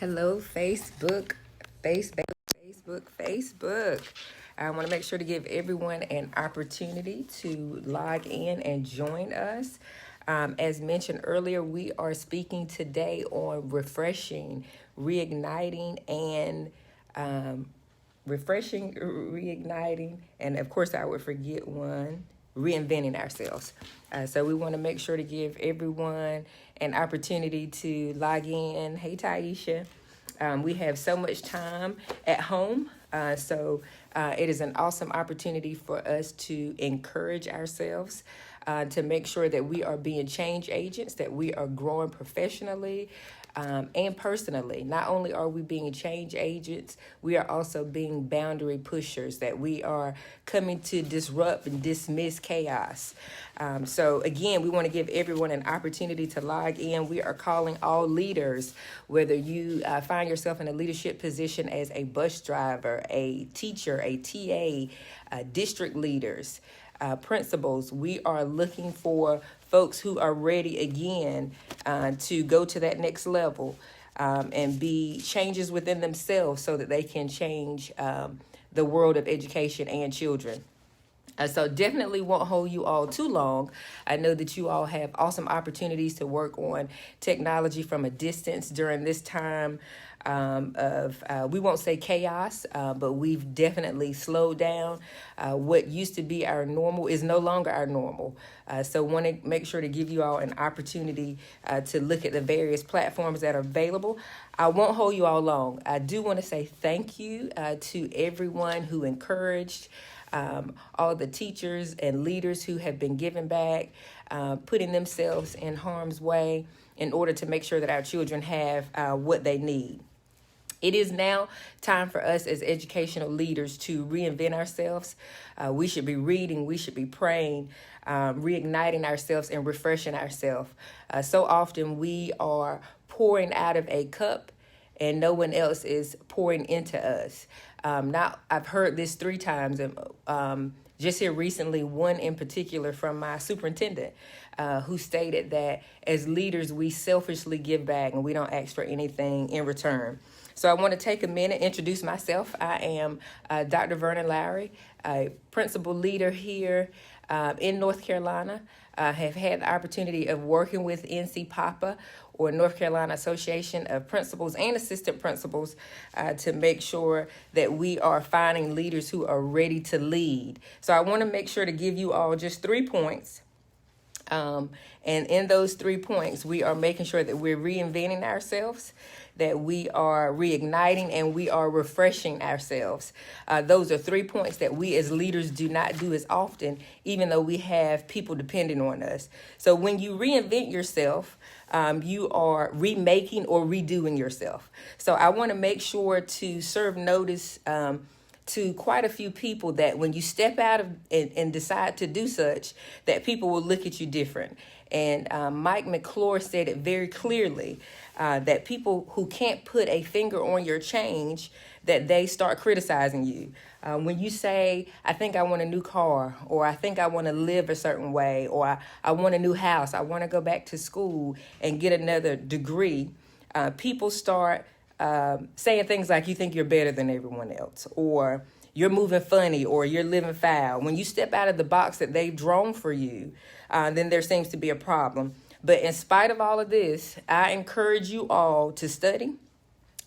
Hello, Facebook. I want to make sure to give everyone an opportunity to log in and join us. As mentioned earlier, we are speaking today on refreshing, reigniting, and reigniting, and of course, I would forget one, reinventing ourselves. So we want to make sure to give everyone an opportunity to log in. Hey, Taisha. We have so much time at home, so it is an awesome opportunity for us to encourage ourselves, to make sure that we are being change agents, that we are growing professionally and personally. Not only are we being change agents, we are also being boundary pushers, that we are coming to disrupt and dismiss chaos. So again, we want to give everyone an opportunity to log in. We are calling all leaders, whether you find yourself in a leadership position as a bus driver, a teacher, a TA, district leaders, principals. We are looking for folks who are ready again to go to that next level and be changes within themselves so that they can change the world of education and children. So definitely won't hold you all too long. I know that you all have awesome opportunities to work on technology from a distance during this time we won't say chaos, but we've definitely slowed down. What used to be our normal is no longer our normal. So want to make sure to give you all an opportunity to look at the various platforms that are available. I won't hold you all long. I do want to say thank you to everyone who encouraged, all the teachers and leaders who have been giving back, putting themselves in harm's way in order to make sure that our children have what they need. It is now time for us as educational leaders to reinvent ourselves. We should be reading, we should be praying, reigniting ourselves and refreshing ourselves. So often we are pouring out of a cup and no one else is pouring into us. Now, I've heard this 3 times, and just here recently, one in particular from my superintendent, who stated that as leaders, we selfishly give back and we don't ask for anything in return. So I want to take a minute, introduce myself. I am Dr. Vernon Lowry, a principal leader here in North Carolina. I have had the opportunity of working with NC PAPA, or North Carolina Association of Principals and Assistant Principals, to make sure that we are finding leaders who are ready to lead. So I want to make sure to give you all just 3 points. And in those 3 points, we are making sure that we're reinventing ourselves, that we are reigniting, and we are refreshing ourselves. Those are 3 points that we as leaders do not do as often, even though we have people depending on us. So when you reinvent yourself, you are remaking or redoing yourself. So I want to make sure to serve notice to quite a few people that when you step out of and decide to do such, that people will look at you different. And Mike McClure said it very clearly, that people who can't put a finger on your change, that they start criticizing you. When you say, I think I want a new car, or I think I want to live a certain way, or I want a new house, I want to go back to school and get another degree, people start saying things like, you think you're better than everyone else, or you're moving funny, or you're living foul. When you step out of the box that they've drawn for you, then there seems to be a problem. But in spite of all of this, I encourage you all to study,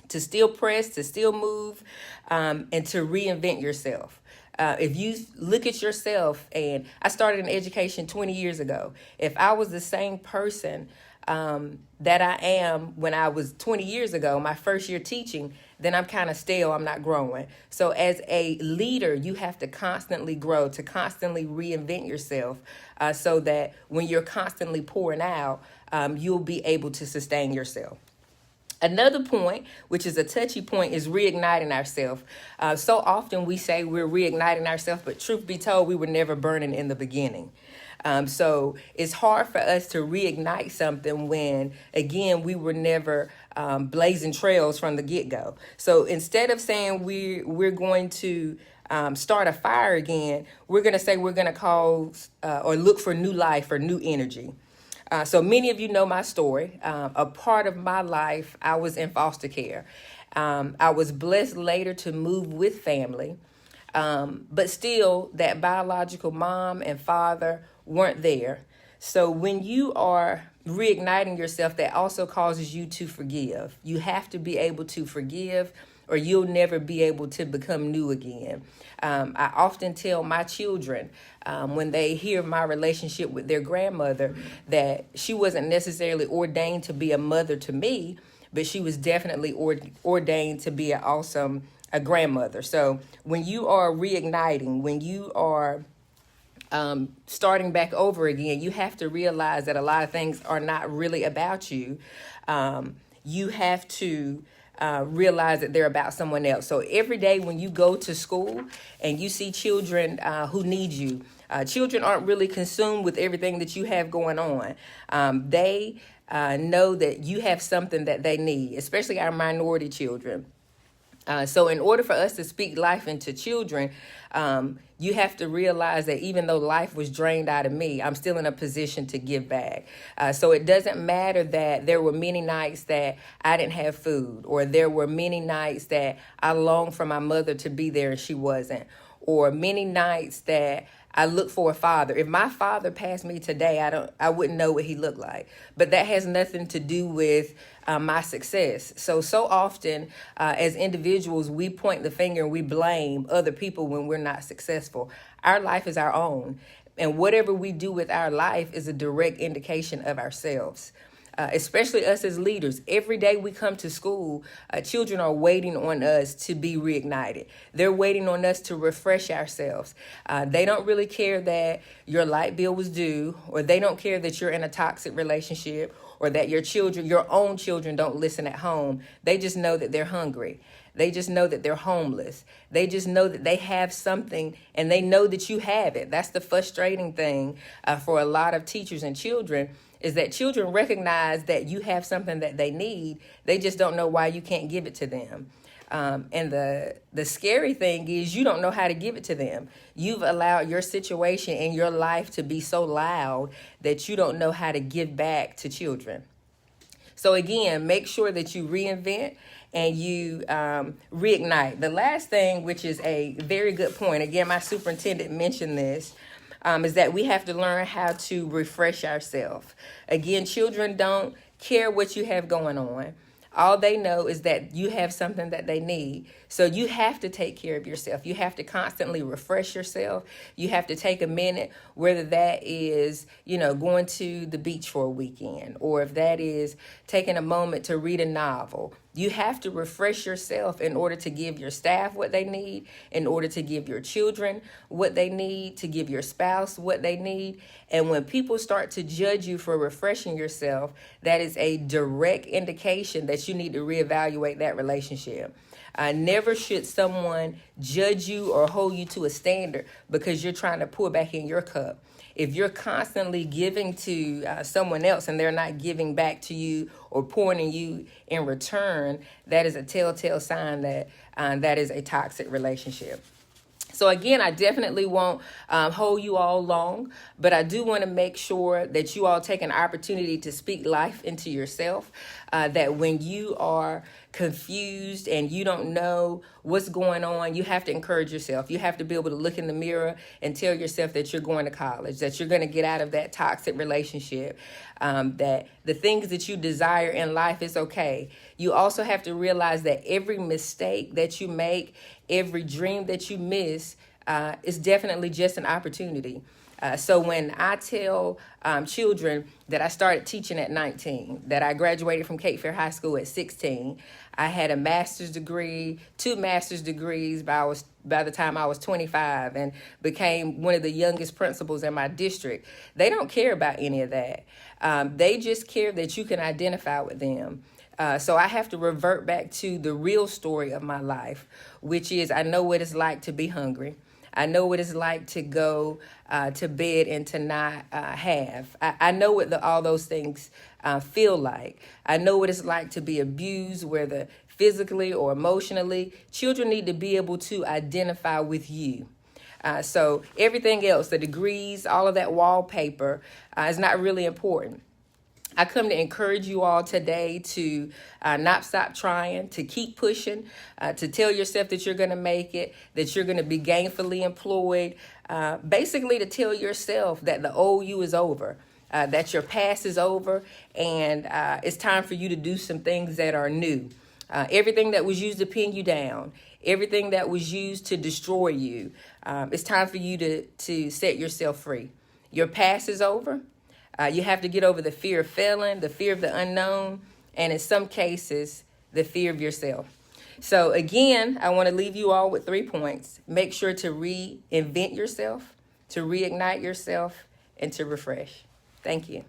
to still press, to still move, and to reinvent yourself. If you look at yourself, and I started in education 20 years ago, if I was the same person that I am when I was 20 years ago, my first year teaching, then I'm kind of stale, I'm not growing. So as a leader, you have to constantly grow, to constantly reinvent yourself, so that when you're constantly pouring out, you'll be able to sustain yourself. Another point, which is a touchy point, is reigniting ourselves. So often we say we're reigniting ourselves, but truth be told, we were never burning in the beginning. So it's hard for us to reignite something when, again, we were never blazing trails from the get-go. So instead of saying we're going to start a fire again, we're going to say we're going to call or look for new life or new energy. So many of you know my story. A part of my life, I was in foster care. I was blessed later to move with family. But still, that biological mom and father weren't there. So when you are reigniting yourself, that also causes you to forgive. You have to be able to forgive, or you'll never be able to become new again. I often tell my children when they hear my relationship with their grandmother that she wasn't necessarily ordained to be a mother to me, but she was definitely ordained to be a grandmother. So when you are reigniting, when you are starting back over again, you have to realize that a lot of things are not really about you. You have to realize that they're about someone else. So every day when you go to school and you see children who need you, children aren't really consumed with everything that you have going on. They know that you have something that they need, especially our minority children. So in order for us to speak life into children, you have to realize that even though life was drained out of me, I'm still in a position to give back. So it doesn't matter that there were many nights that I didn't have food, or there were many nights that I longed for my mother to be there and she wasn't, or many nights that I look for a father. If my father passed me today, I wouldn't know what he looked like. But that has nothing to do with my success. So often as individuals, we point the finger and we blame other people when we're not successful. Our life is our own. And whatever we do with our life is a direct indication of ourselves. Especially us as leaders. Every day we come to school, children are waiting on us to be reignited. They're waiting on us to refresh ourselves. They don't really care that your light bill was due, or they don't care that you're in a toxic relationship, or that your own children don't listen at home. They just know that they're hungry. They just know that they're homeless. They just know that they have something, and they know that you have it. That's the frustrating thing for a lot of teachers and children, is that children recognize that you have something that they need. They just don't know why you can't give it to them. And the scary thing is you don't know how to give it to them. You've allowed your situation and your life to be so loud that you don't know how to give back to children. So again, make sure that you reinvent and you reignite. The last thing, which is a very good point, again, my superintendent mentioned this, is that we have to learn how to refresh ourselves. Again, children don't care what you have going on. All they know is that you have something that they need. So you have to take care of yourself. You have to constantly refresh yourself. You have to take a minute, whether that is, going to the beach for a weekend, or if that is taking a moment to read a novel. You have to refresh yourself in order to give your staff what they need, in order to give your children what they need, to give your spouse what they need. And when people start to judge you for refreshing yourself, that is a direct indication that you need to reevaluate that relationship. Never should someone judge you or hold you to a standard because you're trying to pour back in your cup. If you're constantly giving to someone else and they're not giving back to you or pouring in you in return, that is a telltale sign that that is a toxic relationship. So again, I definitely won't hold you all long, but I do want to make sure that you all take an opportunity to speak life into yourself, that when you are confused and you don't know what's going on, you have to encourage yourself. You have to be able to look in the mirror and tell yourself that you're going to college, that you're going to get out of that toxic relationship, that the things that you desire in life is okay. You also have to realize that every mistake that you make, every dream that you miss is definitely just an opportunity. So when I tell children that I started teaching at 19, that I graduated from Cape Fear High School at 16, I had a master's degree, 2 master's degrees by the time I was 25, and became one of the youngest principals in my district. They don't care about any of that. They just care that you can identify with them. So I have to revert back to the real story of my life, which is I know what it's like to be hungry. I know what it's like to go to bed and to not have. I know what all those things feel like. I know what it's like to be abused, whether physically or emotionally. Children need to be able to identify with you. So everything else, the degrees, all of that wallpaper is not really important. I come to encourage you all today to not stop trying, to keep pushing, to tell yourself that you're going to make it, that you're going to be gainfully employed, basically to tell yourself that the old you is over, that your past is over, and it's time for you to do some things that are new. Everything that was used to pin you down, everything that was used to destroy you, it's time for you to set yourself free. Your past is over. You have to get over the fear of failing, the fear of the unknown, and in some cases, the fear of yourself. So again, I want to leave you all with 3 points. Make sure to reinvent yourself, to reignite yourself, and to refresh. Thank you.